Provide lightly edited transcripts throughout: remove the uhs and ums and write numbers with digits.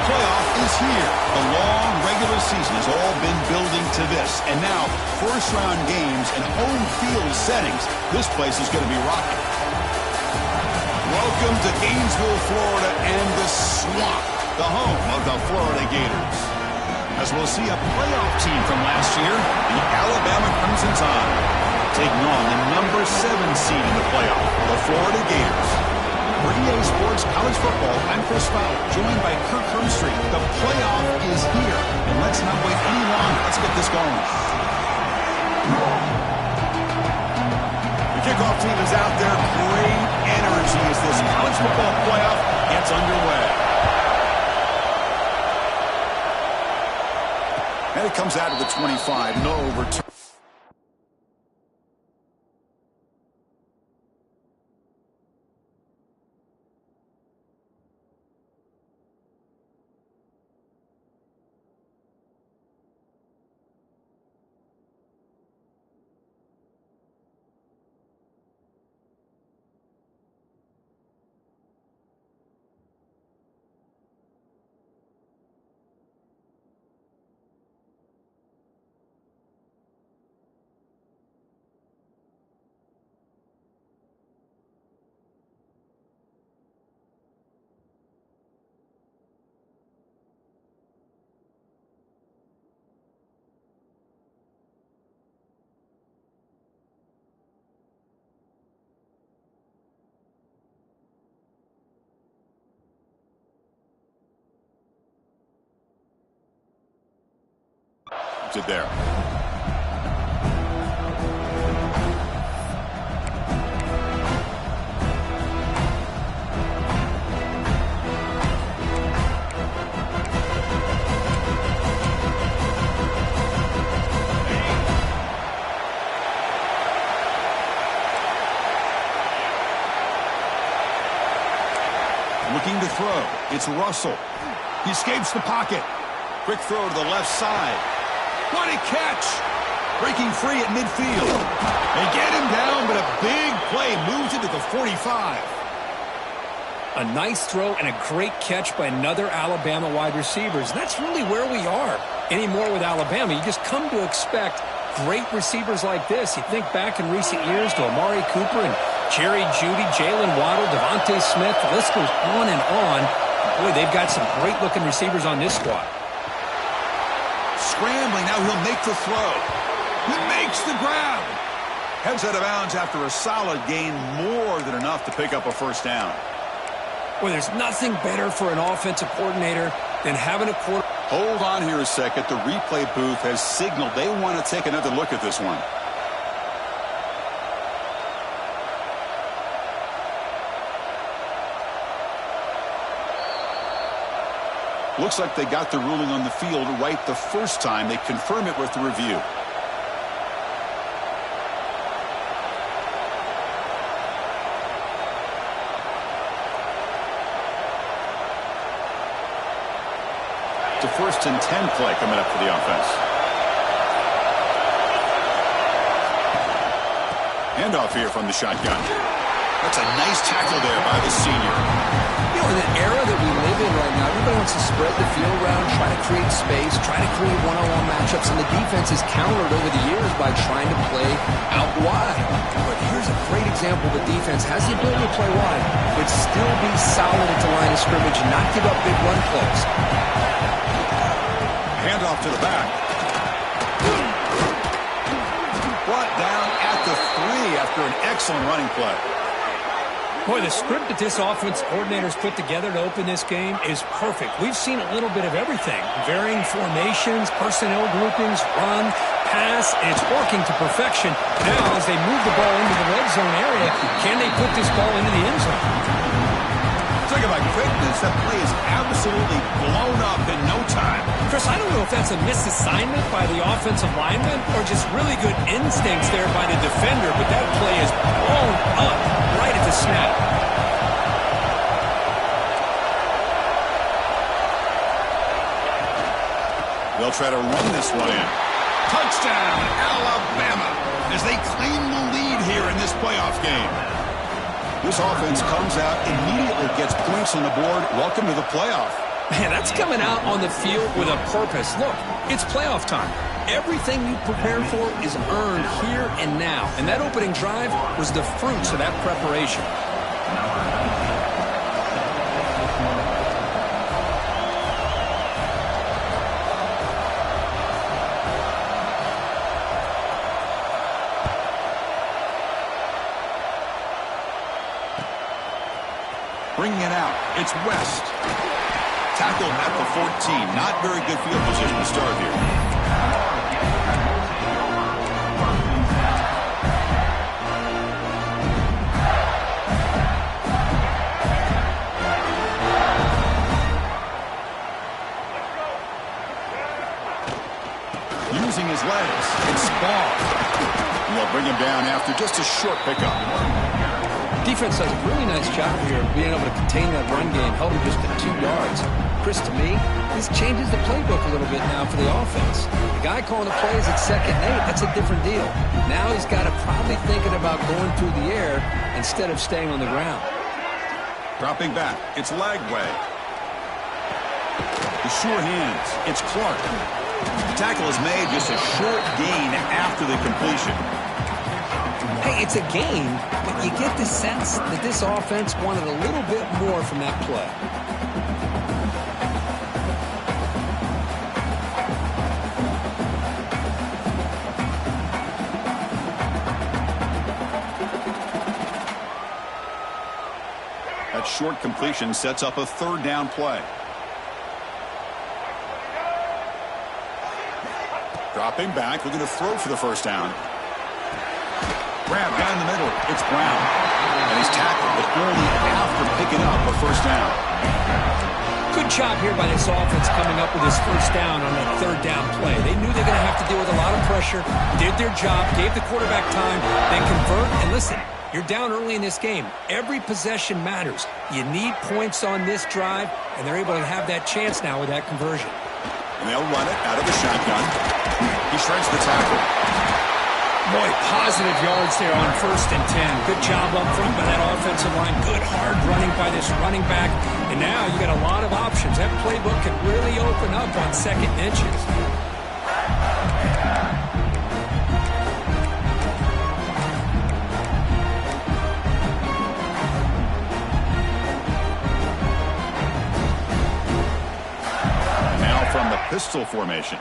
playoff is here. The long regular season has all been building to this. And now, first-round games and home field settings. This place is going to be rocking. Welcome to Gainesville, Florida, and the Swamp, the home of the Florida Gators. As we'll see a playoff team from last year, the Alabama Crimson Tide, taking on the number 7 seed in the playoff, the Florida Gators. For EA Sports College Football, I'm Chris Fowler, joined by Kirk Hermstreet. The playoff is here, and let's not wait any longer. Let's get this going. The kickoff team is out there. Great energy as this college football playoff gets underway. And it comes out of the 25. No return. It there. Looking to throw. It's Russell. He escapes the pocket. Quick throw to the left side. What a catch! Breaking free at midfield. They get him down, but a big play moves it to the 45. A nice throw and a great catch by another Alabama wide receivers. That's really where we are. Anymore with Alabama, you just come to expect great receivers like this. You think back in recent years to Amari Cooper and Jerry Jeudy, Jalen Waddle, Devontae Smith. The list goes on and on. Boy, they've got some great-looking receivers on this squad. Scrambling, now he'll make the throw. He makes the grab. Heads out of bounds after a solid gain, more than enough to pick up a first down. Well, there's nothing better for an offensive coordinator than having a quarterback. Hold on here a second. The replay booth has signaled they want to take another look at this one. Looks like they got the ruling on the field right the first time. They confirm it with the review. It's a 1st and 10 play coming up for the offense. Handoff here from the shotgun. That's a nice tackle there by the senior. You know, in the era that we live in right now, everybody wants to spread the field around, try to create space, try to create one-on-one matchups, and the defense is countered over the years by trying to play out wide. But here's a great example. The defense has the ability to play wide, but still be solid at the line of scrimmage and not give up big run plays. Handoff to the back. Brought down at the 3 after an excellent running play. Boy, the script that this offense coordinator's put together to open this game is perfect. We've seen a little bit of everything. Varying formations, personnel groupings, run, pass, and it's working to perfection. Now, as they move the ball into the red zone area, can they put this ball into the end zone? Talk about quickness. That play is absolutely blown up in no time. Chris, I don't know if that's a misassignment by the offensive lineman or just really good instincts there by the defender, but that play is blown up right at the snap. They'll try to run this one in. Touchdown, Alabama, as they claim the lead here in this playoff game. This offense comes out, immediately gets points on the board. Welcome to the playoff. Man, that's coming out on the field with a purpose. Look, it's playoff time. Everything you prepared for is earned here and now. And that opening drive was the fruits of that preparation. Bringing it out, it's West. Tackled at the 14. Not very good field position to start here. Using his legs, it's Ball. And they'll bring him down after just a short pickup. Defense does a really nice job here of being able to contain that run game, held him just to 2 yards. Chris, to me, this changes the playbook a little bit now for the offense. The guy calling the plays at 2nd and 8, that's a different deal. Now he's got to probably thinking about going through the air instead of staying on the ground. Dropping back, it's Lagway. The sure hands, it's Clark. The tackle is made just a short gain after the completion. Hey, it's a game, but you get the sense that this offense wanted a little bit more from that play. That short completion sets up a 3rd down play. Dropping back, looking to throw for the 1st down. Grab down the middle, it's Brown. And he's tackled, but only after picking up a 1st down. Good job here by this offense coming up with his 1st down on that 3rd down play. They knew they're going to have to deal with a lot of pressure, did their job, gave the quarterback time, then convert. And listen, you're down early in this game. Every possession matters. You need points on this drive, and they're able to have that chance now with that conversion. And they'll run it out of the shotgun. He shreds the tackle. Boy, positive yards there on 1st and 10. Good job up front by that offensive line. Good hard running by this running back. And now you got a lot of options. That playbook can really open up on 2nd and inches. Now from the pistol formation.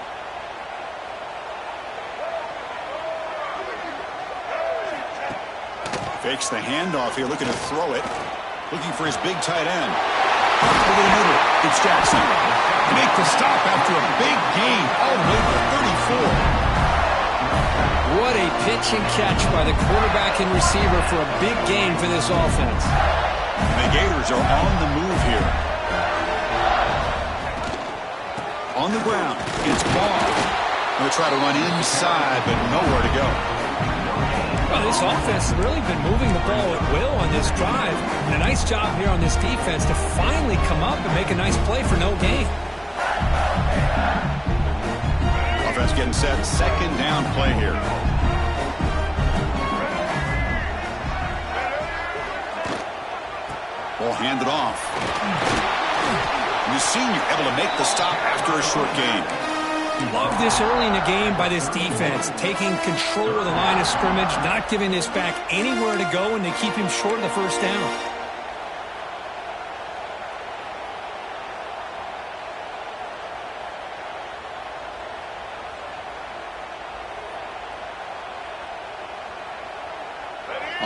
Fakes the handoff here, looking to throw it. Looking for his big tight end. Over the middle, it's Jackson. Make the stop after a big gain all the way to 34. What a pitch and catch by the quarterback and receiver for a big gain for this offense. The Gators are on the move here. On the ground, it's Ball. Going to try to run inside, but nowhere to go. Well, this offense has really been moving the ball at will on this drive. And a nice job here on this defense to finally come up and make a nice play for no gain. Offense getting set. 2nd down play here. Ball handed off. The senior able to make the stop after a short gain. Love this early in the game by this defense, taking control of the line of scrimmage, not giving this back anywhere to go, and they keep him short of the 1st down.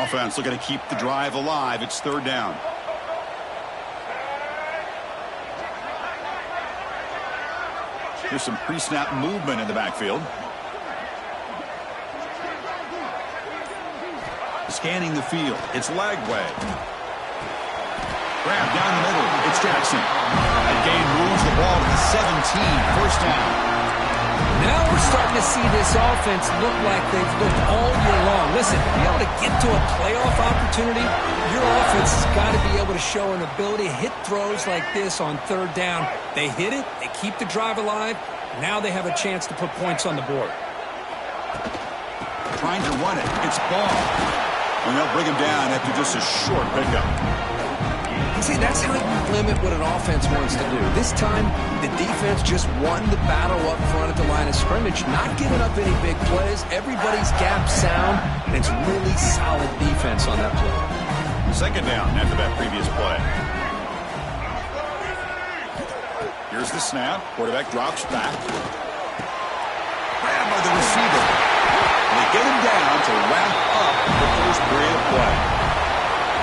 Offense looking to keep the drive alive. It's 3rd down. Here's some pre-snap movement in the backfield. Scanning the field, it's Lagway. Grab down the middle, it's Jackson. That gain moves the ball to the 17, 1st down. Now we're starting to see this offense look like they've looked all year long. Listen, to be able to get to a playoff opportunity, your offense has got to be able to show an ability to hit throws like this on 3rd down. They hit it, they keep the drive alive. Now they have a chance to put points on the board. Trying to run it, it's Ball. And they'll bring him down after just a short pickup. See, that's how you limit what an offense wants to do. This time, the defense just won the battle up front at the line of scrimmage, not giving up any big plays. Everybody's gap sound, and it's really solid defense on that play. Second down after that previous play. Here's the snap. Quarterback drops back. Grabbed by the receiver. And they get him down to wrap up the first period of play.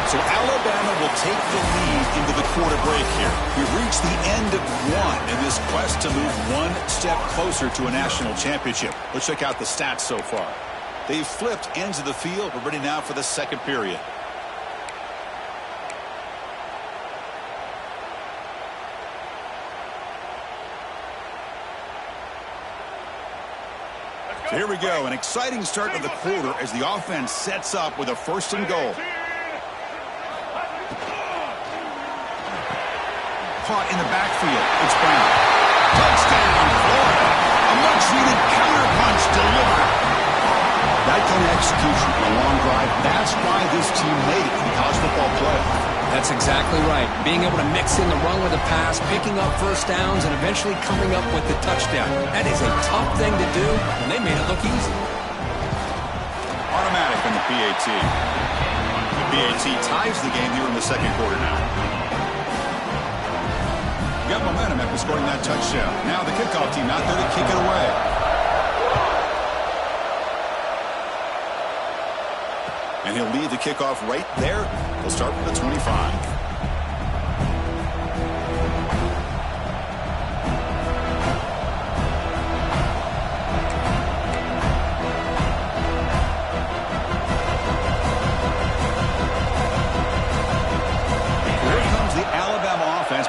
So Alabama will take the lead into the quarter break here. We've reached the end of one in this quest to move one step closer to a national championship. Let's check out the stats so far. They've flipped ends of the field. We're ready now for the second period. So here we go, an exciting start to the quarter as the offense sets up with a first and goal. Caught in the backfield. It's Brown. Touchdown, Florida. A much-needed counterpunch delivered. That kind of execution on a long drive, that's why this team made it in the college football playoff. That's exactly right. Being able to mix in the run with the pass, picking up first downs, and eventually coming up with the touchdown. That is a tough thing to do, and they made it look easy. Automatic in the PAT. The PAT ties the game here in the second quarter now. Got momentum after scoring that touchdown. Now the kickoff team out there to kick it away. And he'll lead the kickoff right there. He'll start with the 25.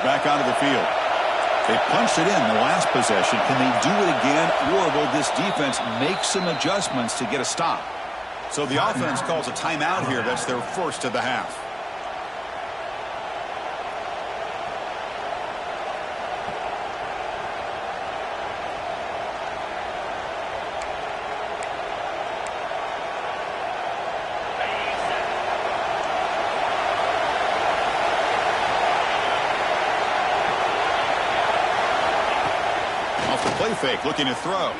Back onto the field. They punched it in the last possession. Can they do it again, or will this defense make some adjustments to get a stop? So the offense calls a timeout here. That's their first of the half. Play fake, looking to throw.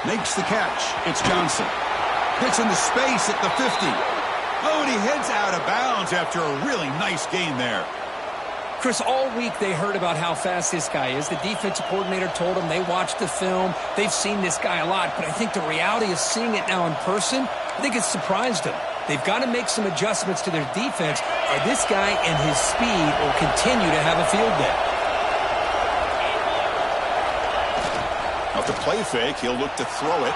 Makes the catch. It's Johnson. Gets into space at the 50. Oh, and he heads out of bounds after a really nice gain there. Chris, all week they heard about how fast this guy is. The defensive coordinator told them they watched the film. They've seen this guy a lot, but I think the reality of seeing it now in person, I think it's surprised them. They've got to make some adjustments to their defense, or this guy and his speed will continue to have a field day. Off the play fake, he'll look to throw it.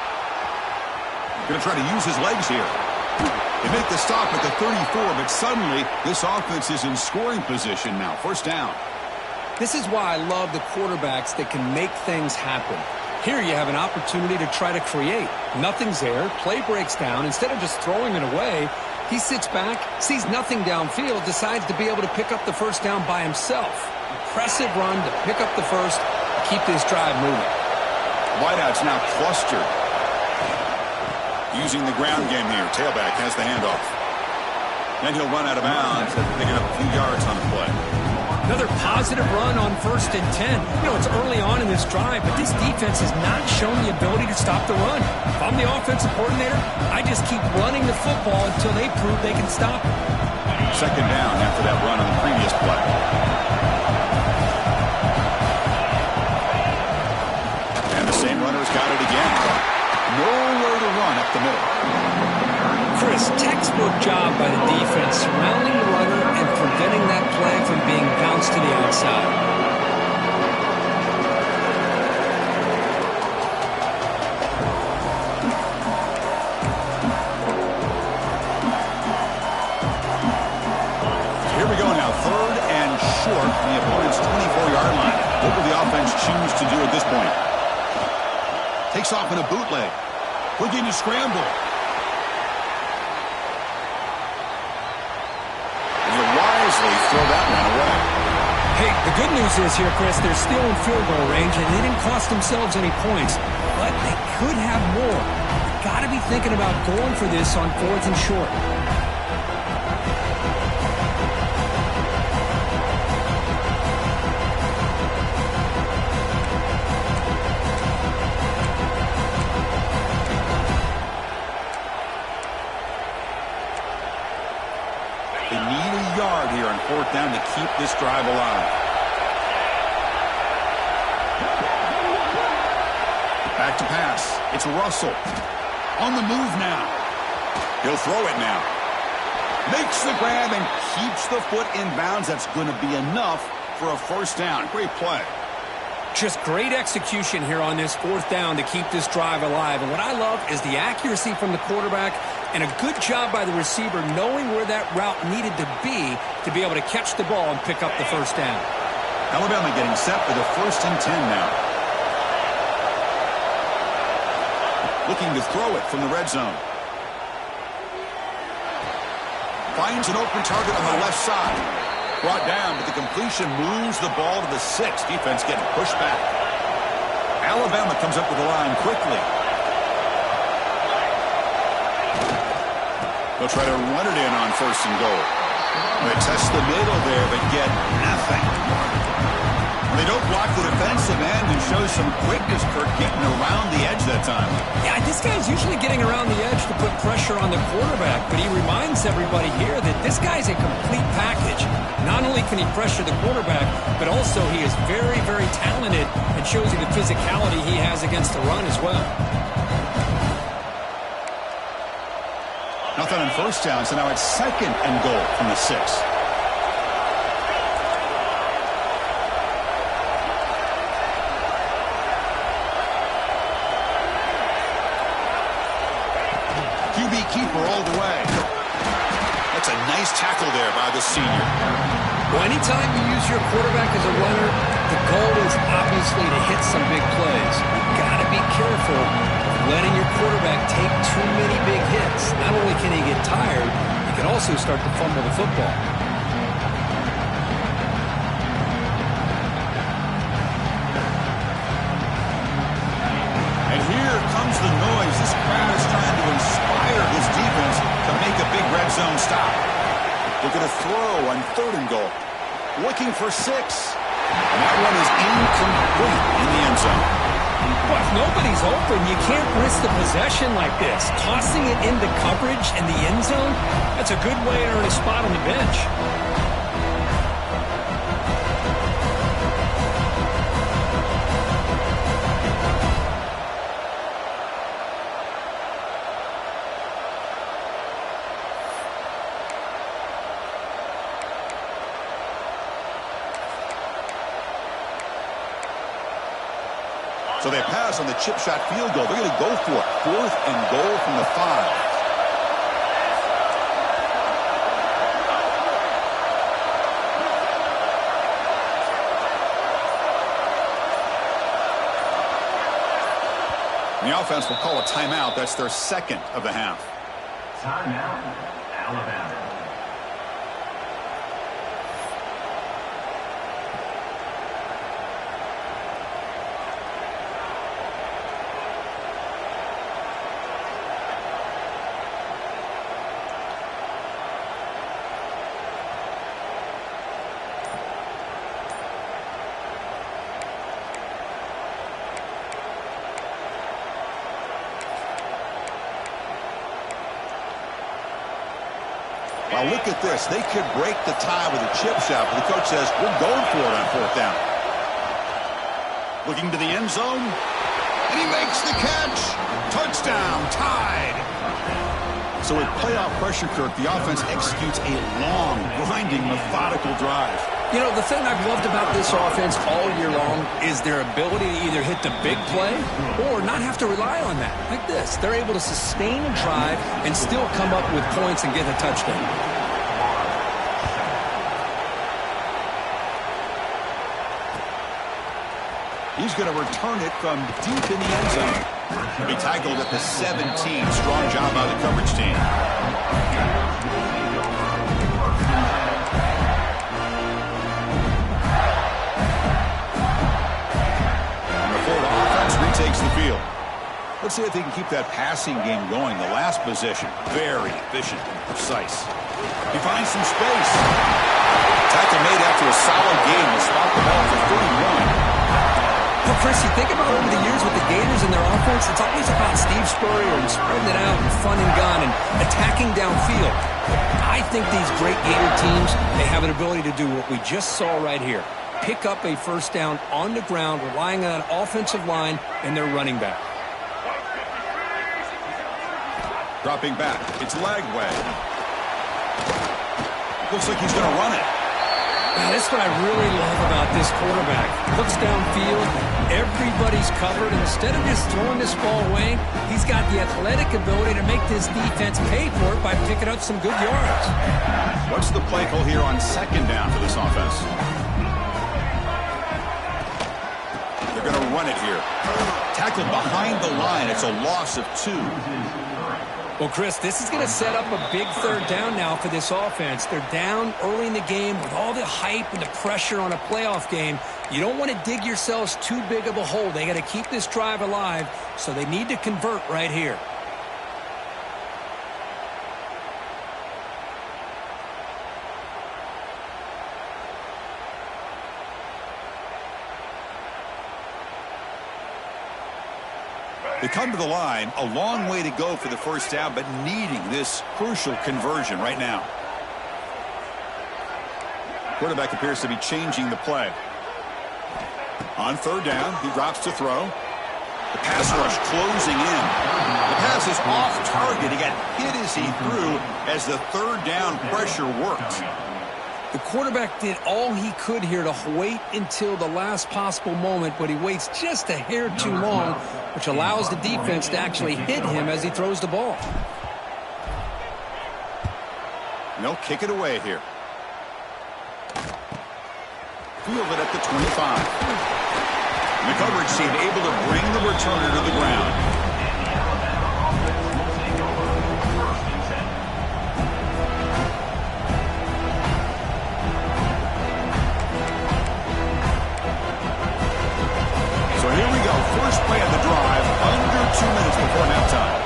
Going to try to use his legs here. They make the stop at the 34, but suddenly this offense is in scoring position now. First down. This is why I love the quarterbacks that can make things happen. Here you have an opportunity to try to create. Nothing's there. Play breaks down. Instead of just throwing it away, he sits back, sees nothing downfield, decides to be able to pick up the first down by himself. Impressive run to pick up the first, keep this drive moving. Wideout's now clustered. Using the ground game here. Tailback has the handoff. And he'll run out of bounds after picking up a few yards on the play. Another positive run on 1st and 10. You know, it's early on in this drive, but this defense has not shown the ability to stop the run. If I'm the offensive coordinator, I just keep running the football until they prove they can stop it. Second down after that run on the previous play. And the same runner's got it again. Nowhere to run up the middle. Chris, textbook job by the defense surrounding the runner and preventing that play from being bounced to the outside. Here we go now. 3rd and short from the opponent's 24-yard line. What will the offense choose to do at this point? Takes off in a bootleg. Looking to scramble. Throw that one away. Hey, the good news is here, Chris, they're still in field goal range, and they didn't cost themselves any points, but they could have more. Got to be thinking about going for this on 4th and short. fourth down to keep this drive alive. Back to pass. It's Russell. On the move now. He'll throw it now. Makes the grab and keeps the foot in bounds. That's going to be enough for a first down. Great play. Just great execution here on this fourth down to keep this drive alive. And what I love is the accuracy from the quarterback and a good job by the receiver knowing where that route needed to be able to catch the ball and pick up the first down. Alabama getting set for the 1st and 10 now. Looking to throw it from the red zone. Finds an open target on the left side. Brought down, but the completion moves the ball to the 6. Defense getting pushed back. Alabama comes up with the line quickly. They'll try to run it in on 1st and goal. They test the middle there, but get nothing. They don't block the defensive end and show some quickness, Kirk, getting around the edge that time. Yeah, this guy's usually getting around the edge to put pressure on the quarterback, but he reminds everybody here that this guy's a complete package. Not only can he pressure the quarterback, but also he is very, very talented and shows you the physicality he has against the run as well. Nothing on first down, so now it's 2nd and goal from the 6. QB keeper all the way. That's a nice tackle there by the senior. Well, anytime you use your quarterback as a runner, the goal is obviously to hit some big plays. You've got to be careful of letting your quarterback take too many big hits. Not only can he get tired, he can also start to fumble the football. And here comes the noise. This crowd is trying to inspire this defense to make a big red zone stop. They're going to throw on 3rd and goal. Looking for 6. And that one is incomplete in the end zone. Well, if nobody's open, you can't risk the possession like this. Tossing it into coverage in the end zone, that's a good way to earn a spot on the bench. So they pass on the chip shot field goal. They're going to go for it. 4th and goal from the 5. And the offense will call a timeout. That's their 2nd of the half. Timeout, Alabama. Now look at this. They could break the tie with a chip shot, but the coach says, we're going for it on 4th down. Looking to the end zone, and he makes the catch. Touchdown, tied. So with playoff pressure, Kirk, the offense executes a long, grinding, methodical drive. You know, the thing I've loved about this offense all year long is their ability to either hit the big play or not have to rely on that. Like this. They're able to sustain a drive and still come up with points and get a touchdown. He's going to return it from deep in the end zone. He tackled at the 17. Strong job by the coverage team. Takes the field. Let's see if they can keep that passing game going. The last possession, very efficient and precise. He finds some space. Tackle made after a solid game to stop the ball for 31. But Chris, you think about over the years with the Gators and their offense, it's always about Steve Spurrier and spreading it out and fun and gun and attacking downfield. I think these great Gator teams, they have an ability to do what we just saw right here. Pick up a first down on the ground, relying on an offensive line and their running back. Dropping back. It's Lagway. Looks like he's going to run it. Now, that's what I really love about this quarterback. Looks downfield, everybody's covered, and instead of just throwing this ball away, he's got the athletic ability to make this defense pay for it by picking up some good yards. What's the play call here on second down for this offense? They're going to run it here. Tackled behind the line. It's a loss of 2. Well, Chris, this is going to set up a big third down now for this offense. They're down early in the game with all the hype and the pressure on a playoff game. You don't want to dig yourselves too big of a hole. They got to keep this drive alive, so they need to convert right here. They come to the line, a long way to go for the first down, but needing this crucial conversion right now. Quarterback appears to be changing the play. On third down, he drops to throw. The pass rush closing in. The pass is off target. He got hit as he threw as the third down pressure worked. The quarterback did all he could here to wait until the last possible moment, but he waits just a hair too long, which allows the defense to actually hit him as he throws the ball. And they'll kick it away here. Fielded at the 25. And the coverage team able to bring the returner to the ground. First play of the drive, under 2 minutes before halftime.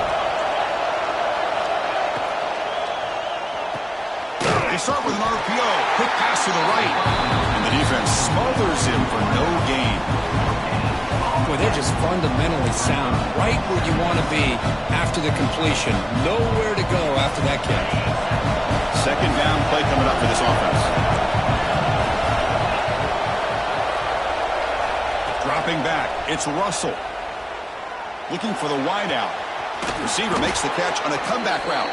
They start with an RPO. Quick pass to the right. And the defense smothers him for no gain. Boy, they're just fundamentally sound. Right where you want to be after the completion. Nowhere to go after that catch. Second down play coming up for this offense. Dropping back, it's Russell. Looking for the wideout. Receiver makes the catch on a comeback route.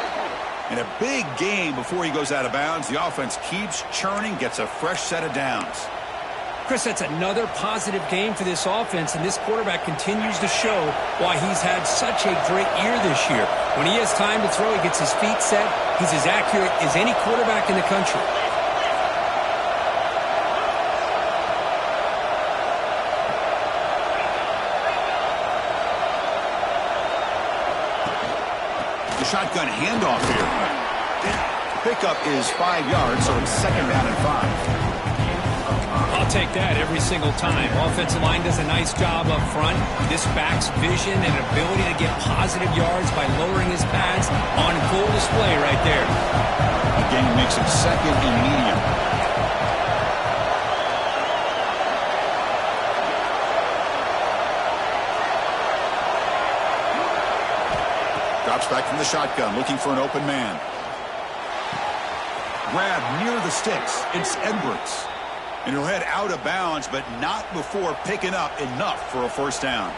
And a big gain before he goes out of bounds. The offense keeps churning, gets a fresh set of downs. Chris, that's another positive game for this offense, and this quarterback continues to show why he's had such a great year this year. When he has time to throw, he gets his feet set. He's as accurate as any quarterback in the country. Shotgun handoff here. Pickup is 5 yards, so it's second down and 5. I'll take that every single time. Offensive line does a nice job up front. This back's vision and ability to get positive yards by lowering his pads on full display right there. Again, he makes it second and medium. Drops back from the shotgun, looking for an open man. Grab near the sticks. It's Edwards. And he'll head out of bounds, but not before picking up enough for a first down.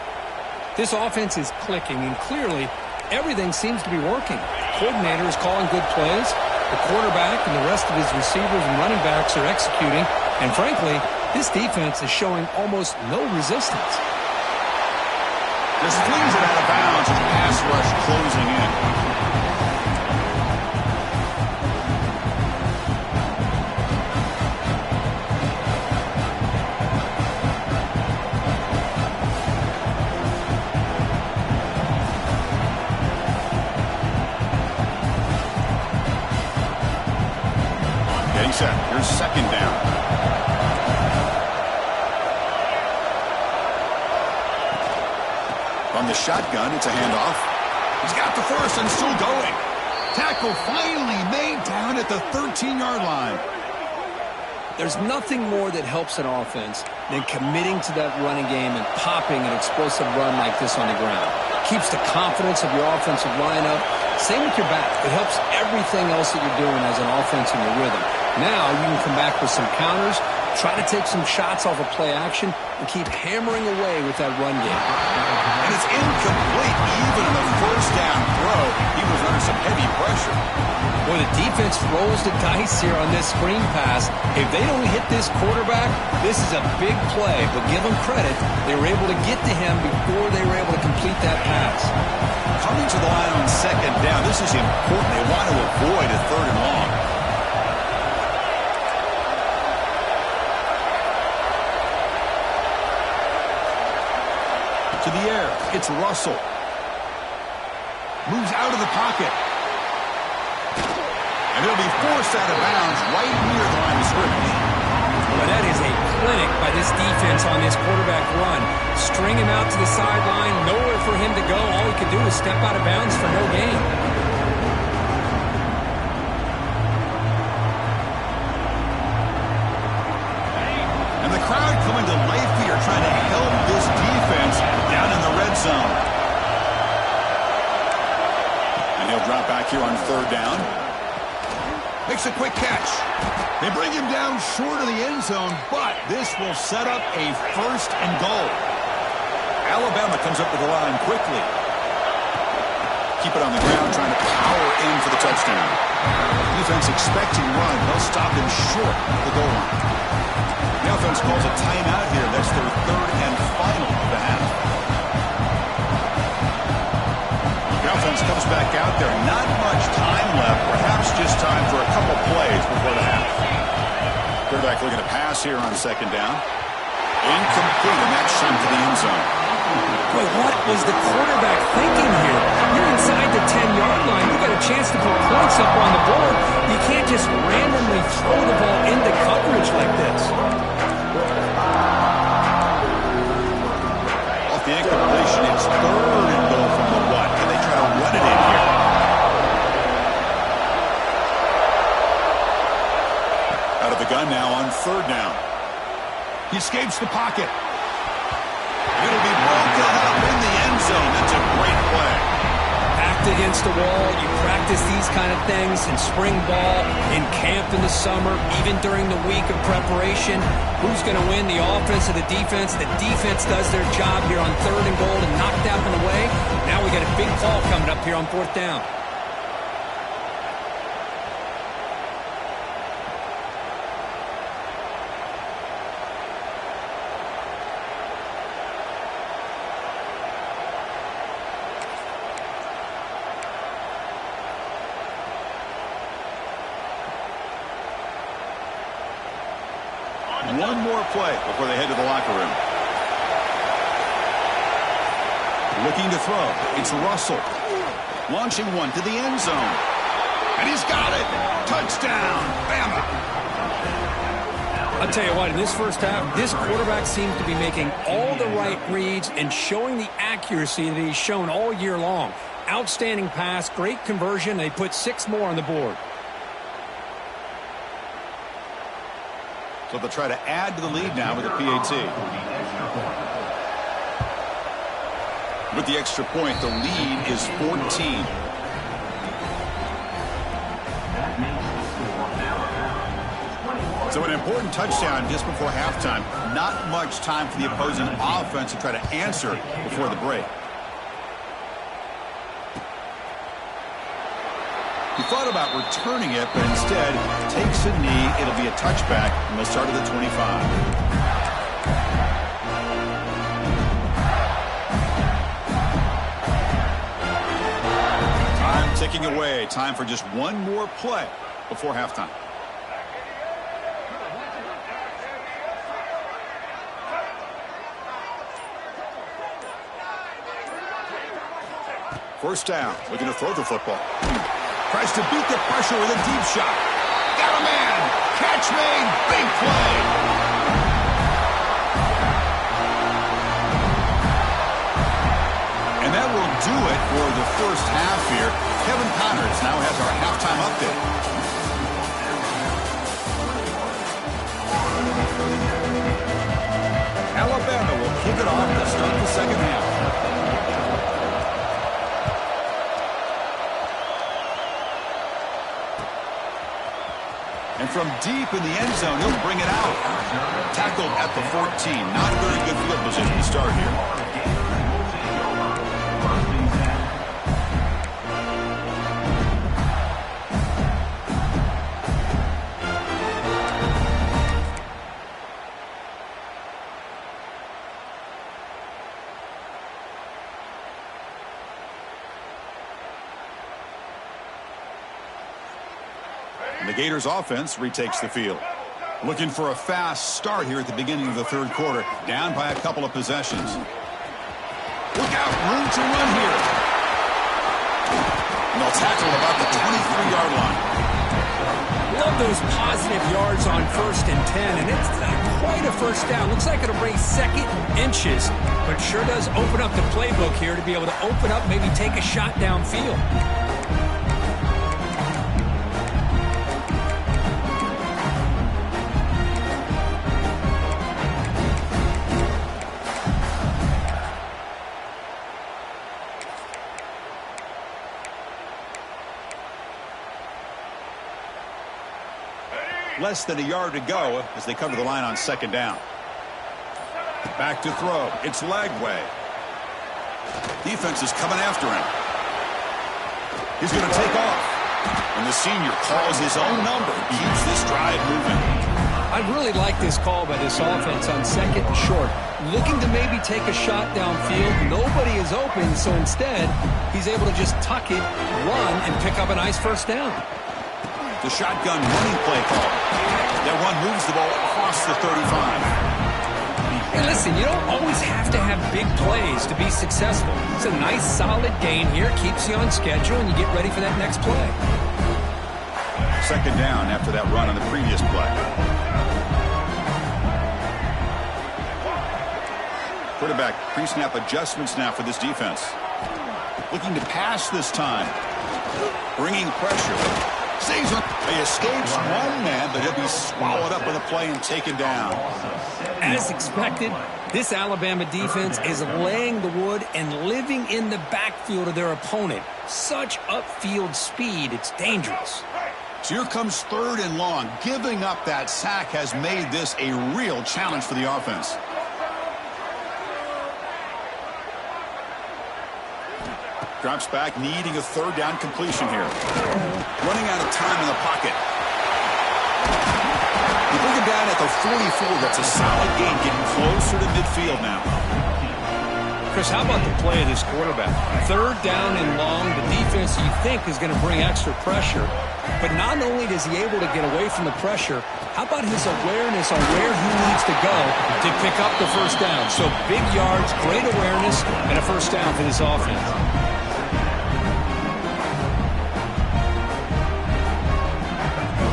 This offense is clicking, and clearly everything seems to be working. The coordinator is calling good plays. The quarterback and the rest of his receivers and running backs are executing. And frankly, this defense is showing almost no resistance. Just flings it out of bounds as pass rush closing in. Getting set. Here's second down. From the shotgun, it's a handoff. He's got the first and still going. Tackle finally made down at the 13-yard line. There's nothing more that helps an offense than committing to that running game and popping an explosive run like this on the ground. Keeps the confidence of your offensive line up. Same with your back. It helps everything else that you're doing as an offense in your rhythm. Now you can come back with some counters, try to take some shots off of play action, and keep hammering away with that run game. And it's incomplete even on the first down throw. He was under some heavy pressure. Boy, the defense rolls the dice here on this screen pass. If they don't hit this quarterback, this is a big play. But give them credit, they were able to get to him before they were able to complete that pass. Coming to the line on second down, this is important. They want to avoid a third and long. To the air, it's Russell. Moves out of the pocket. And he'll be forced out of bounds right near the line of scrimmage. Well, that is a clinic by this defense on this quarterback run. String him out to the sideline, nowhere for him to go. All he could do is step out of bounds for no gain. And the crowd coming to life here, trying to help this defense down in the red zone. And he'll drop back here on third down. Makes a quick catch. They bring him down short of the end zone, but this will set up a first and goal. Alabama comes up to the line quickly. Keep it on the ground, trying to power in for the touchdown. Defense expecting run. They'll stop him short of the goal line. The offense calls a timeout here. That's their third and final of the half. The offense comes back out there. Not much time left. Perhaps just time for a couple plays before the half. Quarterback looking to pass here on second down. Incomplete, and that's sent to the end zone. Boy, what was the quarterback thinking here? You're inside the 10-yard line. You got a chance to put points up on the board. You can't just randomly throw the ball into coverage like this. Off the incompletion, it's third and goal from the one. Can they try to run it in here? Out of the gun now on third down. He escapes the pocket. It'll be broken up in the end zone. That's a great play. Backed against the wall, you practice these kind of things in spring ball, in camp in the summer, even during the week of preparation. Who's going to win, the offense or the defense? The defense does their job here on third and goal and knock that one away. Now we got a big call coming up here on fourth down. One more play before they head to the locker room. Looking to throw. It's Russell. Launching one to the end zone. And he's got it. Touchdown, Bama. I'll tell you what, in this first half, this quarterback seems to be making all the right reads and showing the accuracy that he's shown all year long. Outstanding pass, great conversion. They put 6 more on the board. So they'll try to add to the lead now with a PAT. With the extra point, the lead is 14. So an important touchdown just before halftime. Not much time for the opposing offense to try to answer before the break. He thought about returning it, but instead takes a knee. It'll be a touchback, and they'll start at the 25. Time ticking away. Time for just one more play before halftime. First down, looking to throw the football. Tries to beat the pressure with a deep shot. Got a man. Catch made. Big play. And that will do it for the first half here. Kevin Connors now has our halftime update. kick it off to start the second half. And from deep in the end zone, he'll bring it out. Tackled at the 14. Not a very good field position to start here. The Gators offense retakes the field. Looking for a fast start here at the beginning of the third quarter. Down by a couple of possessions. Look out, room to run here. And they'll tackle about the 23-yard line. Love those positive yards on 1st and 10, and it's not quite a first down. Looks like it'll bring second inches, but sure does open up the playbook here to be able to open up, maybe take a shot downfield. Less than a yard to go as they cover the line on second down. Back to throw. It's Lagway. Defense is coming after him. He's going to take off. And the senior calls his own number. Keeps this drive moving. I really like this call by this offense on 2nd and short. Looking to maybe take a shot downfield. Nobody is open, so instead, he's able to just tuck it, run, and pick up a nice first down. The shotgun running play call. That one moves the ball across the 35. Hey, listen, you don't always have to have big plays to be successful. It's a nice, solid gain here. Keeps you on schedule, and you get ready for that next play. Second down after that run on the previous play. Quarterback pre-snap adjustments now for this defense. Looking to pass this time. Bringing pressure. Saves it. He escapes one man, but he'll be swallowed up in the play and taken down. As expected, this Alabama defense is laying the wood and living in the backfield of their opponent. Such upfield speed, it's dangerous. So here comes 3rd and long. Giving up that sack has made this a real challenge for the offense. Drops back, needing a 3rd down completion here. Running out of time in the pocket. You bring him down at the 44. That's a solid gain, getting closer to midfield now. Chris, how about the play of this quarterback? 3rd down and long. The defense, you think, is going to bring extra pressure. But not only is he able to get away from the pressure, how about his awareness on where he needs to go to pick up the first down? So big yards, great awareness, and a first down for this offense.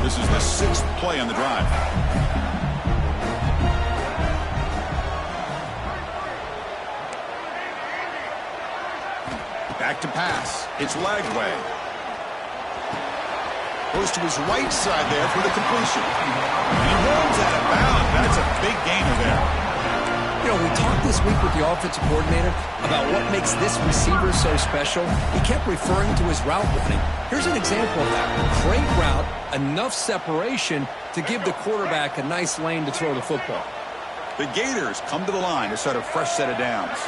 This is the 6th play on the drive. Back to pass. It's Lagway. Goes to his right side there for the completion. And he runs out of bounds. That's a big gainer there. You know, we talked this week with the offensive coordinator about what makes this receiver so special. He kept referring to his route running. Here's an example of that. Great route, enough separation to give the quarterback a nice lane to throw the football. The Gators come to the line to start a fresh set of downs.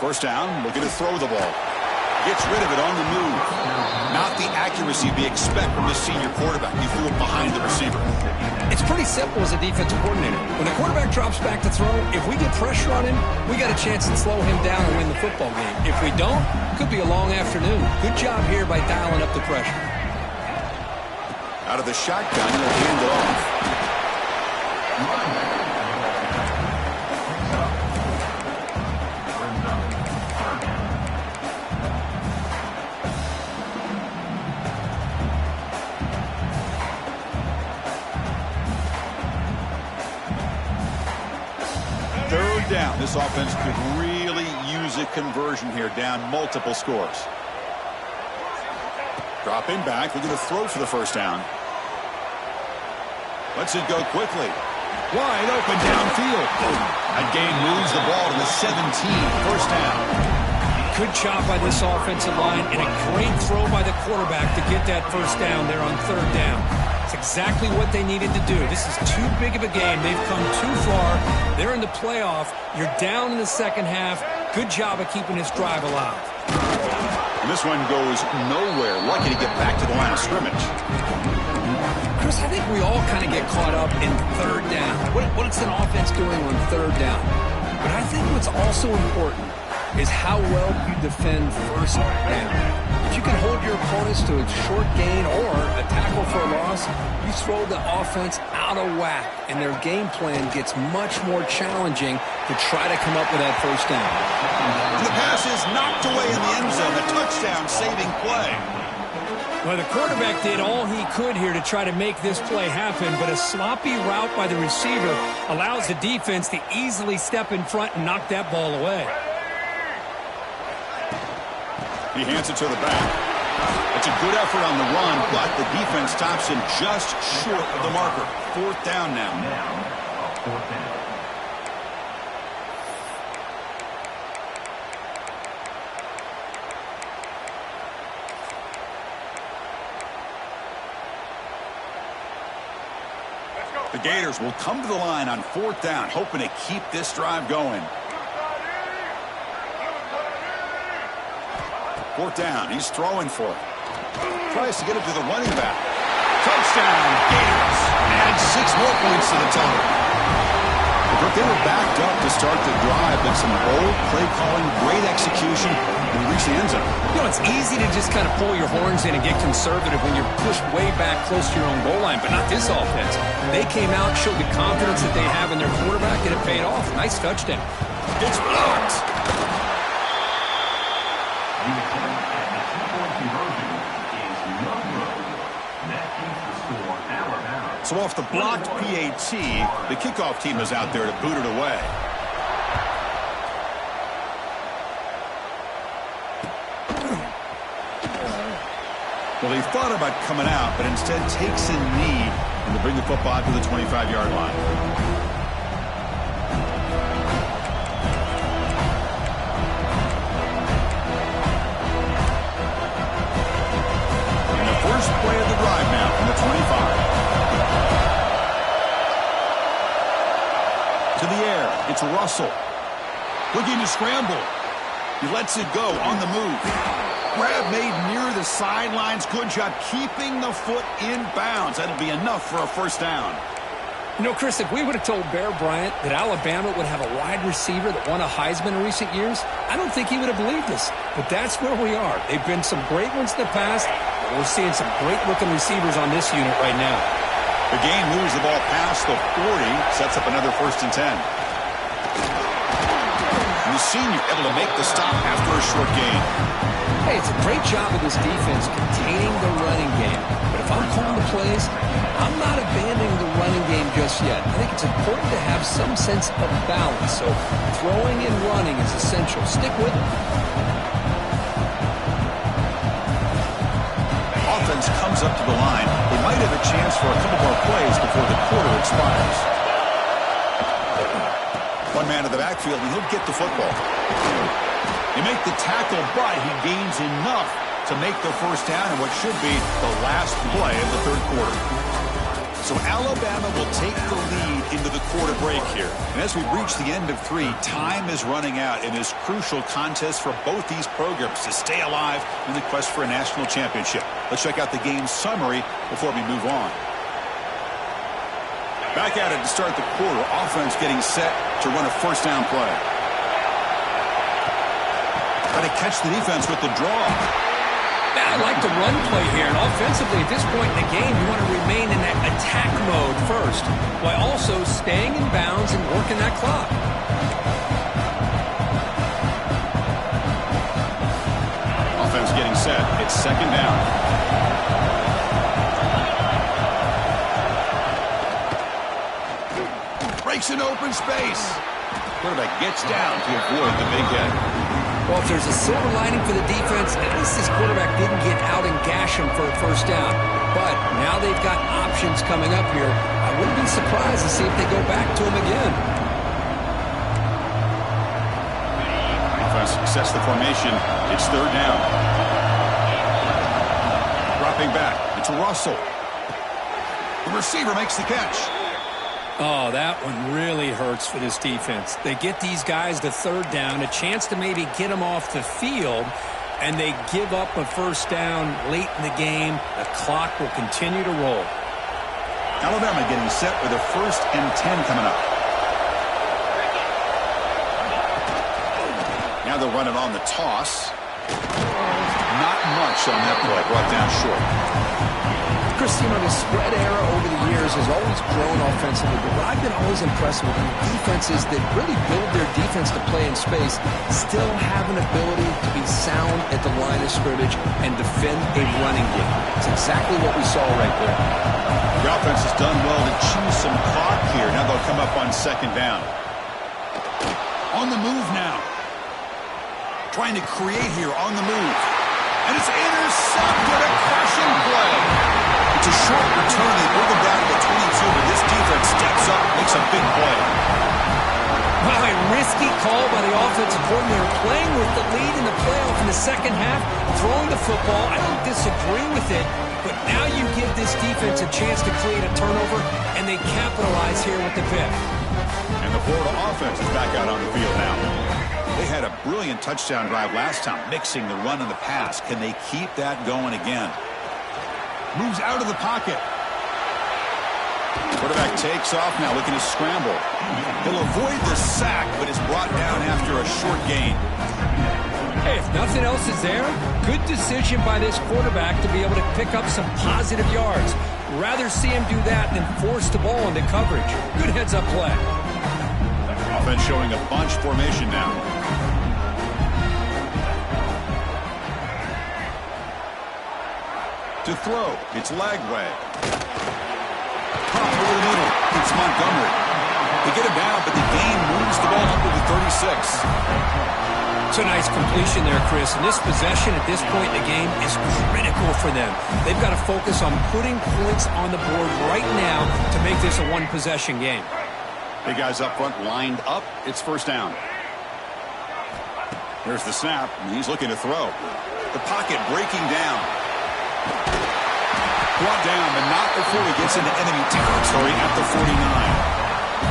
First down, looking to throw the ball. Gets rid of it on the move. Not the accuracy we expect from this senior quarterback. He threw it behind the receiver. It's pretty simple as a defensive coordinator. When the quarterback drops back to throw, if we get pressure on him, we got a chance to slow him down and win the football game. If we don't, it could be a long afternoon. Good job here by dialing up the pressure. Out of the shotgun, he'll hand it off. Down. This offense could really use a conversion here, down multiple scores. Dropping back, looking to throw for the first down. Lets it go quickly. Wide open downfield. That gain moves the ball to the 17, first down. Good job by this offensive line and a great throw by the quarterback to get that first down there on third down. It's exactly what they needed to do. This is too big of a game. They've come too far. They're in the playoff. You're down in the second half. Good job of keeping this drive alive. And this one goes nowhere. Lucky to get back to the line of scrimmage. Chris, I think we all kind of get caught up in third down. What's an offense doing on third down? But I think what's also important is how well you defend first down. If you can hold your opponents to a short gain or a tackle for a loss, you throw the offense out of whack, and their game plan gets much more challenging to try to come up with that first down. And the pass is knocked away in the end zone. A touchdown-saving play. Well, the quarterback did all he could here to try to make this play happen, but a sloppy route by the receiver allows the defense to easily step in front and knock that ball away. He hands it to the back. It's a good effort on the run, but the defense stops him just short of the marker. Fourth down now. Fourth down. The Gators will come to the line on fourth down, hoping to keep this drive going. Fourth down, he's throwing for it. Tries to get it to the running back. Touchdown, Gators. And 6 more points to the total. They were backed up to start the drive, but some bold play calling, great execution, and reach the end zone. You know, it's easy to just kind of pull your horns in and get conservative when you're pushed way back close to your own goal line, but not this offense. They came out, showed the confidence that they have in their quarterback, and it paid off. Nice touchdown. It's blocked. So off the blocked PAT, the kickoff team is out there to boot it away. Well, he thought about coming out, but instead takes a knee and to bring the football to the 25-yard line. And the first play of the drive now from the 25. To the air, it's Russell. Looking to scramble. He lets it go on the move. Grab made near the sidelines. Good job keeping the foot in bounds. That'll be enough for a first down. You know, Chris, if we would have told Bear Bryant that Alabama would have a wide receiver that won a Heisman in recent years, I don't think he would have believed us. But that's where we are. They've been some great ones in the past, but we're seeing some great-looking receivers on this unit right now. The game moves the ball past the 40, sets up another 1st and 10. And the senior able to make the stop after a short gain. Hey, it's a great job of this defense containing the running game. But if I'm calling the plays, I'm not abandoning the running game just yet. I think it's important to have some sense of balance. So throwing and running is essential. Stick with it. Offense comes up to the line. They might have a chance for a couple more plays before the quarter expires. One man in the backfield, and he'll get the football. They make the tackle, but he gains enough to make the first down in what should be the last play of the third quarter. So Alabama will take the lead into the quarter break here. And as we reach the end of 3, time is running out in this crucial contest for both these programs to stay alive in the quest for a national championship. Let's check out the game summary before we move on. Back at it to start the quarter. Offense getting set to run a first down play. Got to catch the defense with the draw. I like the run play here, and offensively at this point in the game, you want to remain in that attack mode first, while also staying in bounds and working that clock. Offense getting set. It's 2nd down. Breaks an open space. Quarterback gets down to avoid the big hit. Well, if there's a silver lining for the defense, at least this quarterback didn't get out and gash him for a first down. But now they've got options coming up here. I wouldn't be surprised to see if they go back to him again. Offense sets the formation. It's third down. Dropping back. It's Russell. The receiver makes the catch. Oh, that one really hurts for this defense. They get these guys to third down, a chance to maybe get them off the field, and they give up a first down late in the game. The clock will continue to roll. Alabama getting set with a 1st and 10 coming up. Now they'll run it on the toss. Not much on that play. Brought down short. Christine, the spread era over the years has always grown offensively, but what I've been always impressed with are defenses that really build their defense to play in space, still have an ability to be sound at the line of scrimmage and defend a running game. It's exactly what we saw right there. The offense has done well to chew some clock here. Now they'll come up on 2nd down. On the move now. Trying to create here on the move. And it's intercepted. A crushing play. It's a short return. They bring them down to the 22, but this defense steps up, makes a big play. Wow, a risky call by the offensive coordinator, playing with the lead in the playoff in the second half, throwing the football. I don't disagree with it, but now you give this defense a chance to create a turnover, and they capitalize here with the pick. And the Florida offense is back out on the field now. They had a brilliant touchdown drive last time, mixing the run and the pass. Can they keep that going again? Moves out of the pocket. Quarterback takes off now, looking to scramble. He'll avoid the sack, but is brought down after a short gain. Hey, if nothing else is there, good decision by this quarterback to be able to pick up some positive yards. Rather see him do that than force the ball into coverage. Good heads-up play. Offense showing a bunch formation now. To throw, it's Lagway. Pop over the middle, it's Montgomery. They get him down, but the gain moves the ball up to the 36. It's a nice completion there, Chris. And this possession at this point in the game is critical for them. They've got to focus on putting points on the board right now to make this a one-possession game. Big guys up front lined up. It's 1st down. There's the snap, and he's looking to throw. The pocket breaking down. Brought down, but not before he gets into enemy territory at the 49.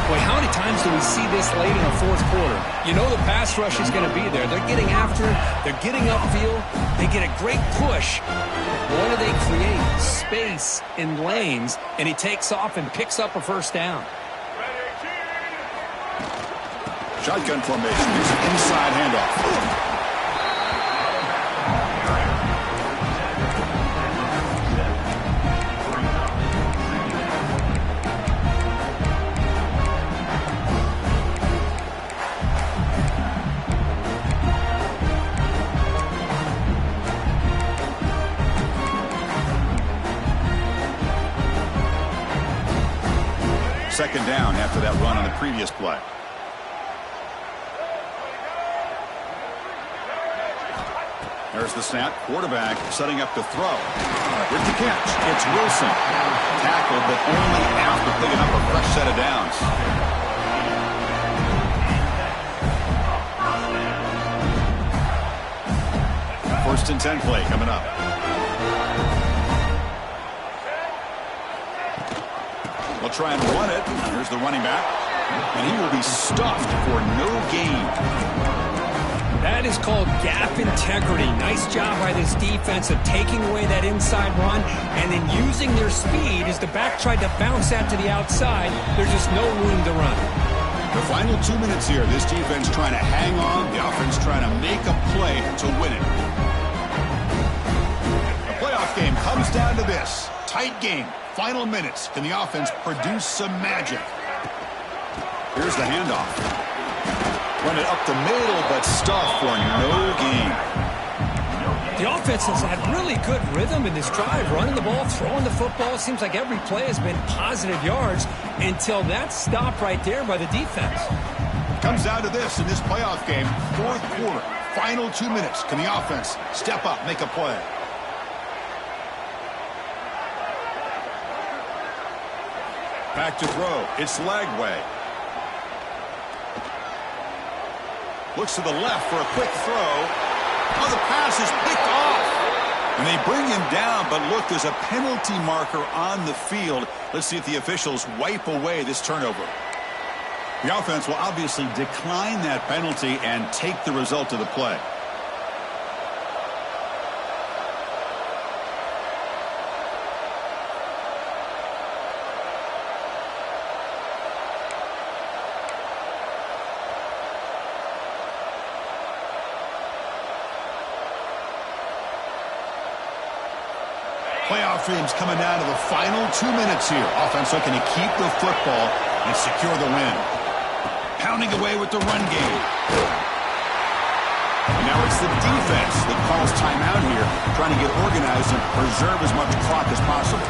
Boy, how many times do we see this late in the fourth quarter? You know the pass rush is going to be there. They're getting after it. They're getting upfield. They get a great push. What do they create? Space in lanes, and he takes off and picks up a first down. Shotgun formation. Here's an inside handoff. Second down after that run on the previous play. There's the snap. Quarterback setting up to throw. With the catch, it's Wilson. Tackled, but only after picking up a fresh set of downs. First and 10 play coming up. They'll try and run it. Here's the running back. And he will be stuffed for no gain. That is called gap integrity. Nice job by this defense of taking away that inside run and then using their speed as the back tried to bounce that to the outside. There's just no room to run. The final 2 minutes here. This defense trying to hang on. The offense trying to make a play to win it. The playoff game comes down to this. Tight game. Final minutes. Can the offense produce some magic? Here's the handoff. Run it up the middle, but stuffed for no gain. The offense has had really good rhythm in this drive, running the ball, throwing the football. It seems like every play has been positive yards until that stop right there by the defense. Comes down to this in this playoff game. Fourth quarter, final 2 minutes. Can the offense step up, make a play? Back to throw. It's Lagway. Looks to the left for a quick throw. Oh, the pass is picked off. And they bring him down, but look, there's a penalty marker on the field. Let's see if the officials wipe away this turnover. The offense will obviously decline that penalty and take the result of the play. Playoff dreams coming down to the final 2 minutes here. Offense looking to keep the football and secure the win. Pounding away with the run game. And now it's the defense that calls timeout here, trying to get organized and preserve as much clock as possible.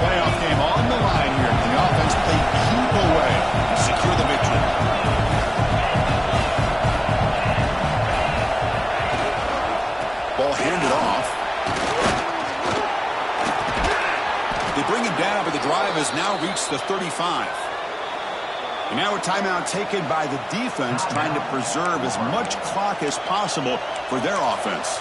Playoff game on the line here. And the offense played keep away to secure the victory. Ball handed off. They bring him down, but the drive has now reached the 35. And now a timeout taken by the defense, trying to preserve as much clock as possible for their offense.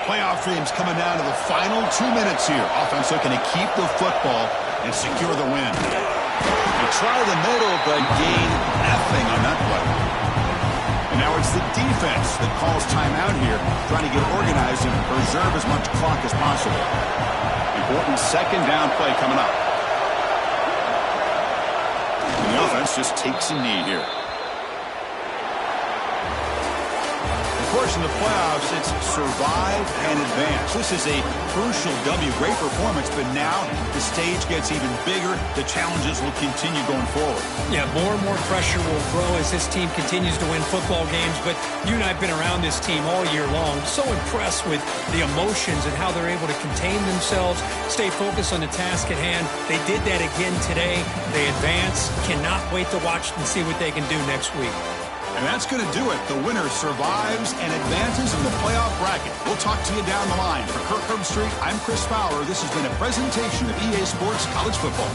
Playoff dreams coming down to the final 2 minutes here. Offense looking to keep the football and secure the win. They try the middle, but gain nothing on that play. And now it's the defense that calls timeout here, trying to get organized and preserve as much clock as possible. Important second down play coming up. And the offense just takes a knee here. Of course, in the playoffs, it's survive and advance. This is a crucial W. Great performance, but now the stage gets even bigger. The challenges will continue going forward. Yeah, more and more pressure will grow as this team continues to win football games. But you and I have been around this team all year long. So impressed with the emotions and how they're able to contain themselves, stay focused on the task at hand. They did that again today. They advance. Cannot wait to watch and see what they can do next week. And that's going to do it. The winner survives and advances in the playoff bracket. We'll talk to you down the line. For Kirk Herbstreit, I'm Chris Fowler. This has been a presentation of EA Sports College Football.